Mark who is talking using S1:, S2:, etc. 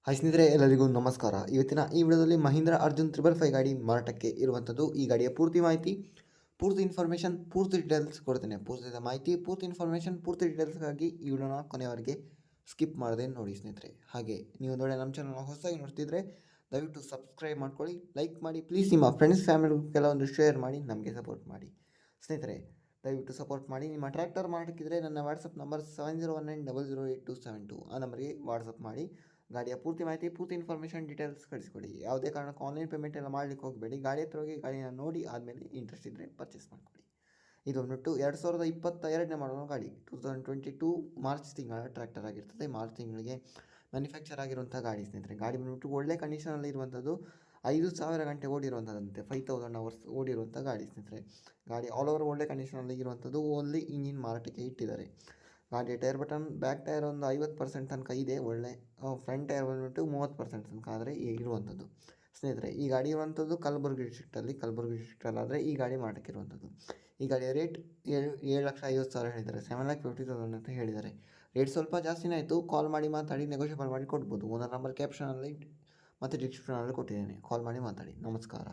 S1: Hi ಸ್ನೇಹಿತರೆ, ಎಲ್ಲರಿಗೂ ನಮಸ್ಕಾರ. ಇವತ್ತಿನ ಈ ವಿಡಿಯೋದಲ್ಲಿ ಮಹೀಂದ್ರ ಅರ್ಜುನ್ 555 ಗಾಡಿ ಮಾರಾಟಕ್ಕೆ ಇರುವಂಥದ್ದು. ಈ ಗಾಡಿಯ ಪೂರ್ತಿ ಮಾಹಿತಿ, ಪೂರ್ತಿ ಇನ್ಫಾರ್ಮೇಷನ್, ಪೂರ್ತಿ ಡೀಟೇಲ್ಸ್ ಕೊಡ್ತೇನೆ. ಪೂರ್ತಿ ಮಾಹಿತಿ, ಪೂರ್ತಿ ಇನ್ಫಾರ್ಮೇಷನ್, ಪೂರ್ತಿ ಡೀಟೇಲ್ಸ್ಗಾಗಿ ಈ ವಿಡಿಯೋನ ಕೊನೆಯವರೆಗೆ ಸ್ಕಿಪ್ ಮಾಡದೆ ನೋಡಿ ಸ್ನೇಹಿತರೆ. ಹಾಗೆ ನೀವು ನಮ್ಮ ಚಾನಲ್ನ ಹೊಸದಾಗಿ ನೋಡ್ತಿದ್ರೆ ದಯವಿಟ್ಟು ಸಬ್ಸ್ಕ್ರೈಬ್ ಮಾಡ್ಕೊಳ್ಳಿ, ಲೈಕ್ ಮಾಡಿ, ಪ್ಲೀಸ್ ನಿಮ್ಮ ಫ್ರೆಂಡ್ಸ್ ಫ್ಯಾಮಿಲಿ ಕೆಲವೊಂದು ಶೇರ್ ಮಾಡಿ ನಮಗೆ ಸಪೋರ್ಟ್ ಮಾಡಿ ಸ್ನೇಹಿತರೆ. ದಯವಿಟ್ಟು ಸಪೋರ್ಟ್ ಮಾಡಿ. ನಿಮ್ಮ ಟ್ರ್ಯಾಕ್ಟರ್ ಮಾರಾಟಕ್ಕಿದ್ರೆ ನನ್ನ ವಾಟ್ಸಪ್ ನಂಬರ್ 7019008272 ಆ ನಂಬರ್ಗೆ ವಾಟ್ಸಪ್ ಮಾಡಿ. ಗಾಡಿಯ ಪೂರ್ತಿ ಮಾಹಿತಿ, ಪೂರ್ತಿ ಇನ್ಫಾರ್ಮೇಷನ್, ಡೀಟೇಲ್ಸ್ ಕಳಿಸ್ಕೊಡಿ. ಯಾವುದೇ ಕಾರಣಕ್ಕೂ ಆನ್ಲೈನ್ ಪೇಮೆಂಟ್ ಎಲ್ಲ ಮಾಡಲಿಕ್ಕೆ ಹೋಗಬೇಡಿ. ಗಾಡಿ ಹತ್ರ ಹೋಗಿ ಗಾಡಿನ ನೋಡಿ ಆದಮೇಲೆ ಇಂಟ್ರೆಸ್ಟ್ ಇದ್ದರೆ ಪರ್ಚೇಸ್ ಮಾಡ್ಕೊಳ್ಳಿ. ಇದು ಬಂದ್ಬಿಟ್ಟು 2022ನೇ ಮಾಡೋ ಗಾಡಿ. 2022 ಮಾರ್ಚ್ ತಿಂಗಳ ಟ್ರ್ಯಾಕ್ಟರ್ ಆಗಿರ್ತದೆ. ಮಾರ್ಚ್ ತಿಂಗಳಿಗೆ ಮ್ಯಾನುಫ್ಯಾಕ್ಚರ್ ಆಗಿರುವಂಥ ಗಾಡಿ ಸ್ನೇಹಿತರೆ. ಗಾಡಿ ಬಂದ್ಬಿಟ್ಟು ಒಳ್ಳೆ ಕಂಡೀಷನಲ್ಲಿ ಇರುವಂಥದ್ದು. 5000 ಗಂಟೆ ಓಡಿರುವಂಥದ್ದಂತೆ, 5000 ಅವರ್ಸ್ ಓಡಿರುವಂಥ ಗಾಡಿ ಸ್ನೇಹಿತರೆ. ಗಾಡಿ ಆಲ್ ಓವರ್ ಒಳ್ಳೆ ಕಂಡೀಷನಲ್ಲಿ ಇರುವಂಥದ್ದು. ಓನ್ಲಿ ಇಂಜಿನ್ ಮಾರಾಟಕ್ಕೆ ಇಟ್ಟಿದ್ದಾರೆ. ಗಾಡಿ ಟೈರ್ ಬಟನ್, ಬ್ಯಾಕ್ ಟೈರ್ ಒಂದು 50% ತನಕ ಇದೆ. ಒಳ್ಳೆ ಫ್ರಂಟ್ ಟೈರ್ ಬಂದ್ಬಿಟ್ಟು 30% ತನಕ ಆದರೆ ಇರುವಂಥದ್ದು ಸ್ನೇಹಿತರೆ. ಈ ಗಾಡಿ ಇರುವಂಥದ್ದು ಕಲಬುರಗಿ ಡಿಸ್ಟ್ರಿಕ್ಟಲ್ಲಾದರೆ ಈ ಗಾಡಿ ಮಾರಾಟಕ್ಕೆ ಇರುವಂಥದ್ದು. ಈ ಗಾಡಿಯ ರೇಟ್ 7,50,000 ಹೇಳಿದ್ದಾರೆ. 7,50,000 ಅಂತ ಹೇಳಿದ್ದಾರೆ. ರೇಟ್ ಸ್ವಲ್ಪ ಜಾಸ್ತಿನೇ ಆಯಿತು. ಕಾಲ್ ಮಾಡಿ ಮಾತಾಡಿ ನೆಗೋಷಿಯಬಲ್ ಮಾಡಿ ಕೊಡ್ಬೋದು. ಓನರ್ ನಂಬರ್ ಕ್ಯಾಪ್ಷನಲ್ಲಿ ಮತ್ತು ಡಿಸ್ಕ್ರಿಪ್ಷನಲ್ಲಿ ಕೊಟ್ಟಿದ್ದೇನೆ. ಕಾಲ್ ಮಾಡಿ ಮಾತಾಡಿ. ನಮಸ್ಕಾರ.